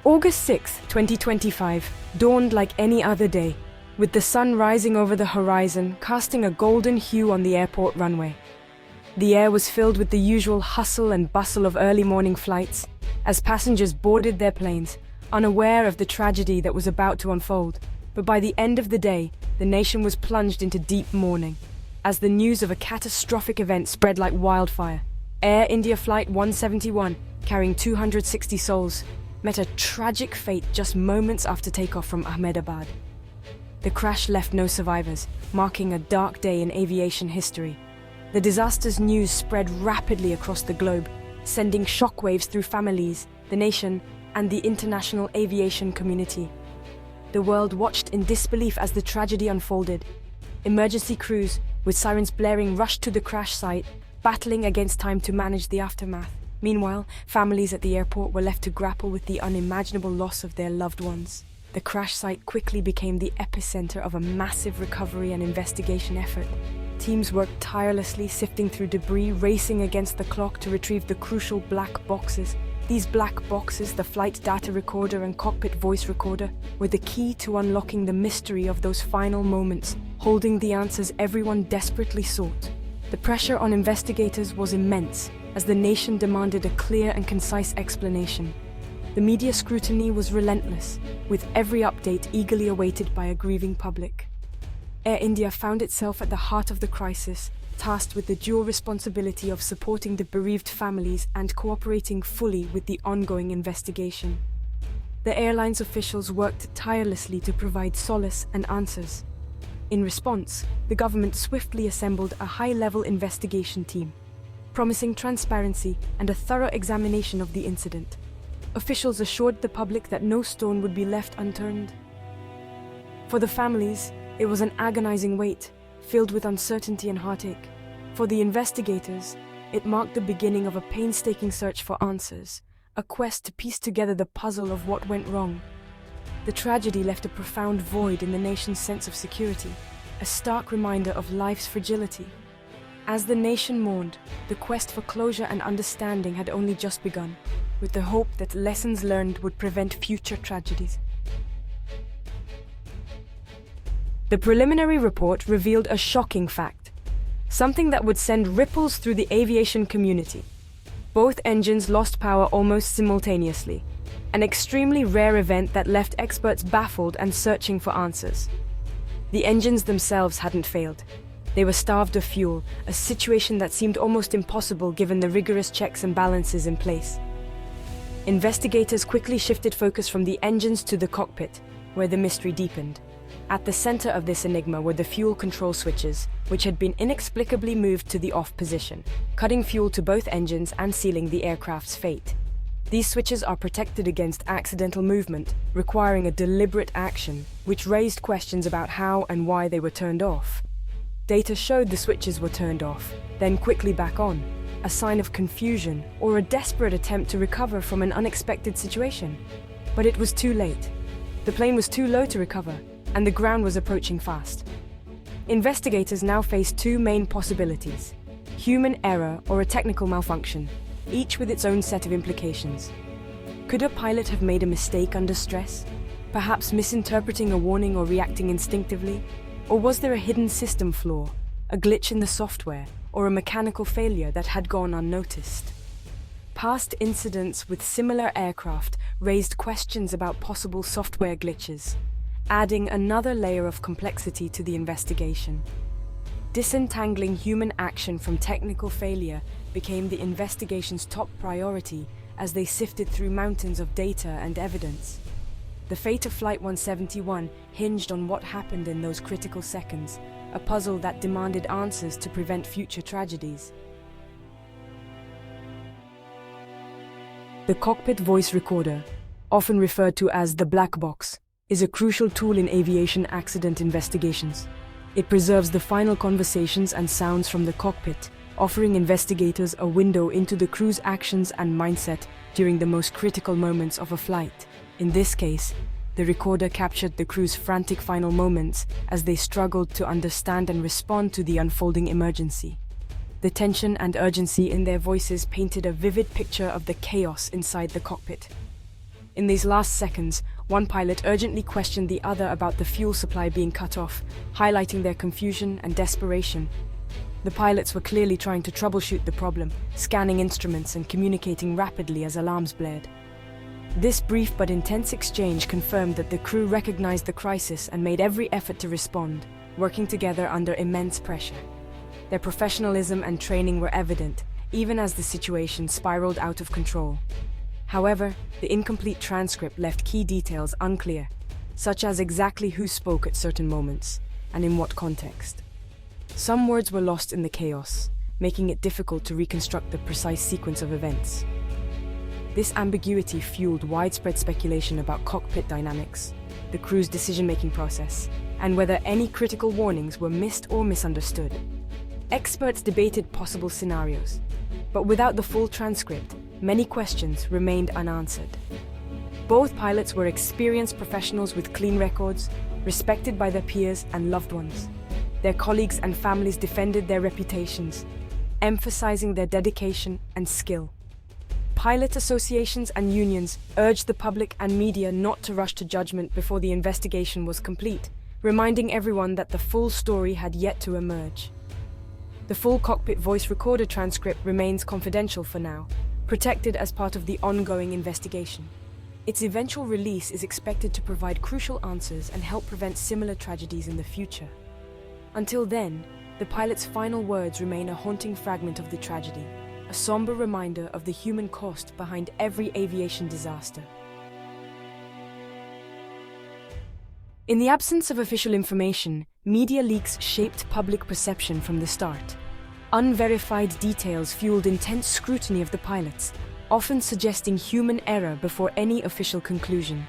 August 6, 2025, dawned like any other day, with the sun rising over the horizon, casting a golden hue on the airport runway. The air was filled with the usual hustle and bustle of early morning flights, as passengers boarded their planes, unaware of the tragedy that was about to unfold. But by the end of the day, the nation was plunged into deep mourning, as the news of a catastrophic event spread like wildfire. Air India Flight 171, carrying 260 souls, met a tragic fate just moments after takeoff from Ahmedabad. The crash left no survivors, marking a dark day in aviation history. The disaster's news spread rapidly across the globe, sending shockwaves through families, the nation, and the international aviation community. The world watched in disbelief as the tragedy unfolded. Emergency crews, with sirens blaring, rushed to the crash site, battling against time to manage the aftermath. Meanwhile, families at the airport were left to grapple with the unimaginable loss of their loved ones. The crash site quickly became the epicenter of a massive recovery and investigation effort. Teams worked tirelessly, sifting through debris, racing against the clock to retrieve the crucial black boxes. These black boxes, the flight data recorder and cockpit voice recorder, were the key to unlocking the mystery of those final moments, holding the answers everyone desperately sought. The pressure on investigators was immense, as the nation demanded a clear and concise explanation. The media scrutiny was relentless, with every update eagerly awaited by a grieving public. Air India found itself at the heart of the crisis, tasked with the dual responsibility of supporting the bereaved families and cooperating fully with the ongoing investigation. The airline's officials worked tirelessly to provide solace and answers. In response, the government swiftly assembled a high-level investigation team, promising transparency and a thorough examination of the incident. Officials assured the public that no stone would be left unturned. For the families, it was an agonizing wait, filled with uncertainty and heartache. For the investigators, it marked the beginning of a painstaking search for answers, a quest to piece together the puzzle of what went wrong. The tragedy left a profound void in the nation's sense of security, a stark reminder of life's fragility. As the nation mourned, the quest for closure and understanding had only just begun, with the hope that lessons learned would prevent future tragedies. The preliminary report revealed a shocking fact, something that would send ripples through the aviation community. Both engines lost power almost simultaneously, an extremely rare event that left experts baffled and searching for answers. The engines themselves hadn't failed. They were starved of fuel, a situation that seemed almost impossible given the rigorous checks and balances in place. Investigators quickly shifted focus from the engines to the cockpit, where the mystery deepened. At the center of this enigma were the fuel control switches, which had been inexplicably moved to the off position, cutting fuel to both engines and sealing the aircraft's fate. These switches are protected against accidental movement, requiring a deliberate action, which raised questions about how and why they were turned off. Data showed the switches were turned off, then quickly back on, a sign of confusion or a desperate attempt to recover from an unexpected situation. But it was too late. The plane was too low to recover, and the ground was approaching fast. Investigators now faced two main possibilities: human error or a technical malfunction, each with its own set of implications. Could a pilot have made a mistake under stress, perhaps misinterpreting a warning or reacting instinctively? Or was there a hidden system flaw, a glitch in the software, or a mechanical failure that had gone unnoticed? Past incidents with similar aircraft raised questions about possible software glitches, adding another layer of complexity to the investigation. Disentangling human action from technical failure became the investigation's top priority as they sifted through mountains of data and evidence. The fate of Flight 171 hinged on what happened in those critical seconds, a puzzle that demanded answers to prevent future tragedies. The cockpit voice recorder, often referred to as the black box, is a crucial tool in aviation accident investigations. It preserves the final conversations and sounds from the cockpit, offering investigators a window into the crew's actions and mindset during the most critical moments of a flight. In this case, the recorder captured the crew's frantic final moments as they struggled to understand and respond to the unfolding emergency. The tension and urgency in their voices painted a vivid picture of the chaos inside the cockpit. In these last seconds, one pilot urgently questioned the other about the fuel supply being cut off, highlighting their confusion and desperation. The pilots were clearly trying to troubleshoot the problem, scanning instruments and communicating rapidly as alarms blared. This brief but intense exchange confirmed that the crew recognized the crisis and made every effort to respond, working together under immense pressure. Their professionalism and training were evident, even as the situation spiraled out of control. However, the incomplete transcript left key details unclear, such as exactly who spoke at certain moments and in what context. Some words were lost in the chaos, making it difficult to reconstruct the precise sequence of events. This ambiguity fueled widespread speculation about cockpit dynamics, the crew's decision-making process, and whether any critical warnings were missed or misunderstood. Experts debated possible scenarios, but without the full transcript, many questions remained unanswered. Both pilots were experienced professionals with clean records, respected by their peers and loved ones. Their colleagues and families defended their reputations, emphasizing their dedication and skill. Pilot associations and unions urged the public and media not to rush to judgment before the investigation was complete, reminding everyone that the full story had yet to emerge. The full cockpit voice recorder transcript remains confidential for now, protected as part of the ongoing investigation. Its eventual release is expected to provide crucial answers and help prevent similar tragedies in the future. Until then, the pilot's final words remain a haunting fragment of the tragedy, a somber reminder of the human cost behind every aviation disaster. In the absence of official information, media leaks shaped public perception from the start. Unverified details fueled intense scrutiny of the pilots, often suggesting human error before any official conclusion.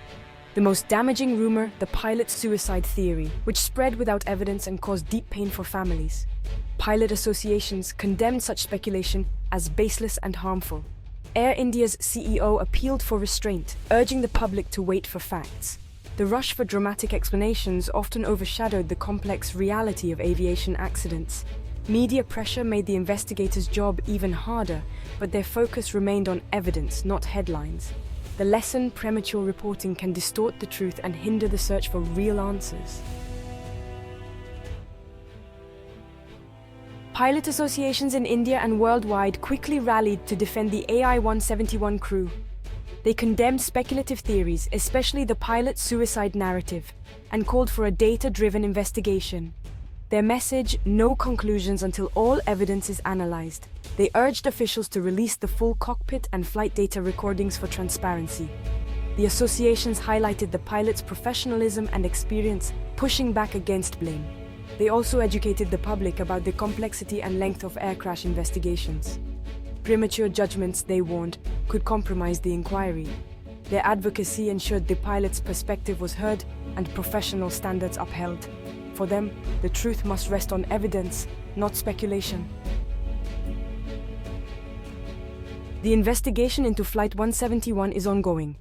The most damaging rumor, the pilot's suicide theory, which spread without evidence and caused deep pain for families. Pilot associations condemned such speculation as baseless and harmful. Air India's CEO appealed for restraint, urging the public to wait for facts. The rush for dramatic explanations often overshadowed the complex reality of aviation accidents. Media pressure made the investigators' job even harder, but their focus remained on evidence, not headlines. The lesson: premature reporting can distort the truth and hinder the search for real answers. Pilot associations in India and worldwide quickly rallied to defend the AI-171 crew. They condemned speculative theories, especially the pilot's suicide narrative, and called for a data-driven investigation. Their message: no conclusions until all evidence is analyzed. They urged officials to release the full cockpit and flight data recordings for transparency. The associations highlighted the pilots' professionalism and experience, pushing back against blame. They also educated the public about the complexity and length of air crash investigations. Premature judgments, they warned, could compromise the inquiry. Their advocacy ensured the pilot's perspective was heard and professional standards upheld. For them, the truth must rest on evidence, not speculation. The investigation into Flight 171 is ongoing.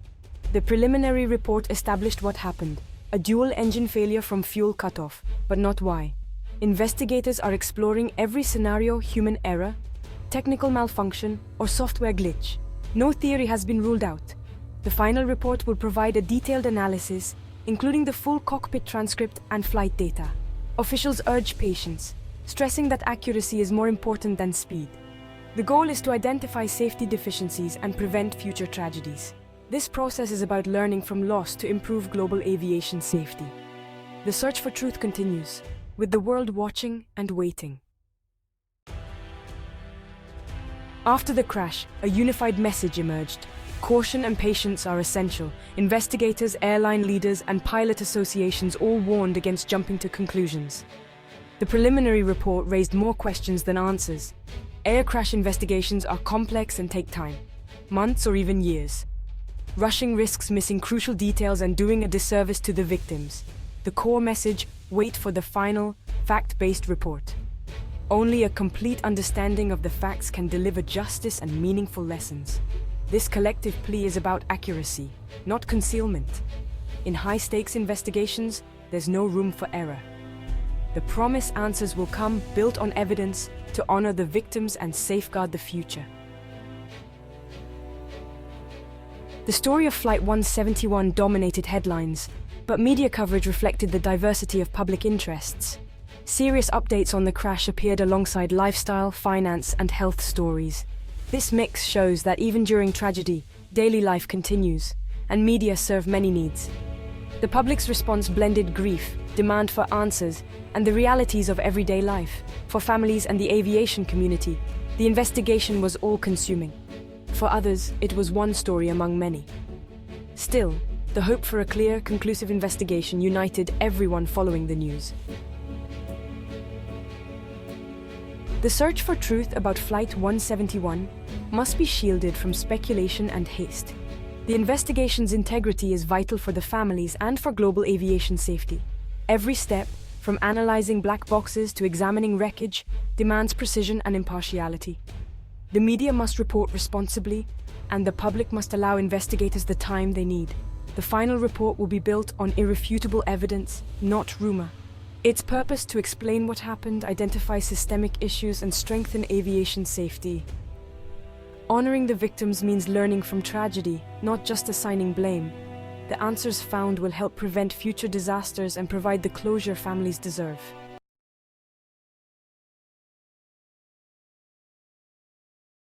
The preliminary report established what happened: a dual-engine failure from fuel cutoff, but not why. Investigators are exploring every scenario: human error, technical malfunction, or software glitch. No theory has been ruled out. The final report will provide a detailed analysis, including the full cockpit transcript and flight data. Officials urge patience, stressing that accuracy is more important than speed. The goal is to identify safety deficiencies and prevent future tragedies. This process is about learning from loss to improve global aviation safety. The search for truth continues, with the world watching and waiting. After the crash, a unified message emerged. Caution and patience are essential. Investigators, airline leaders, and pilot associations all warned against jumping to conclusions. The preliminary report raised more questions than answers. Air crash investigations are complex and take time, months or even years. Rushing risks missing crucial details and doing a disservice to the victims. The core message: wait for the final, fact-based report. Only a complete understanding of the facts can deliver justice and meaningful lessons. This collective plea is about accuracy, not concealment. In high-stakes investigations, there's no room for error. The promised answers will come built on evidence to honor the victims and safeguard the future. The story of Flight 171 dominated headlines, but media coverage reflected the diversity of public interests. Serious updates on the crash appeared alongside lifestyle, finance, and health stories. This mix shows that even during tragedy, daily life continues, and media serve many needs. The public's response blended grief, demand for answers, and the realities of everyday life. For families and the aviation community, the investigation was all-consuming. For others, it was one story among many. Still, the hope for a clear, conclusive investigation united everyone following the news. The search for truth about Flight 171 must be shielded from speculation and haste. The investigation's integrity is vital for the families and for global aviation safety. Every step, from analyzing black boxes to examining wreckage, demands precision and impartiality. The media must report responsibly, and the public must allow investigators the time they need. The final report will be built on irrefutable evidence, not rumor. Its purpose to explain what happened, identify systemic issues, and strengthen aviation safety. Honoring the victims means learning from tragedy, not just assigning blame. The answers found will help prevent future disasters and provide the closure families deserve.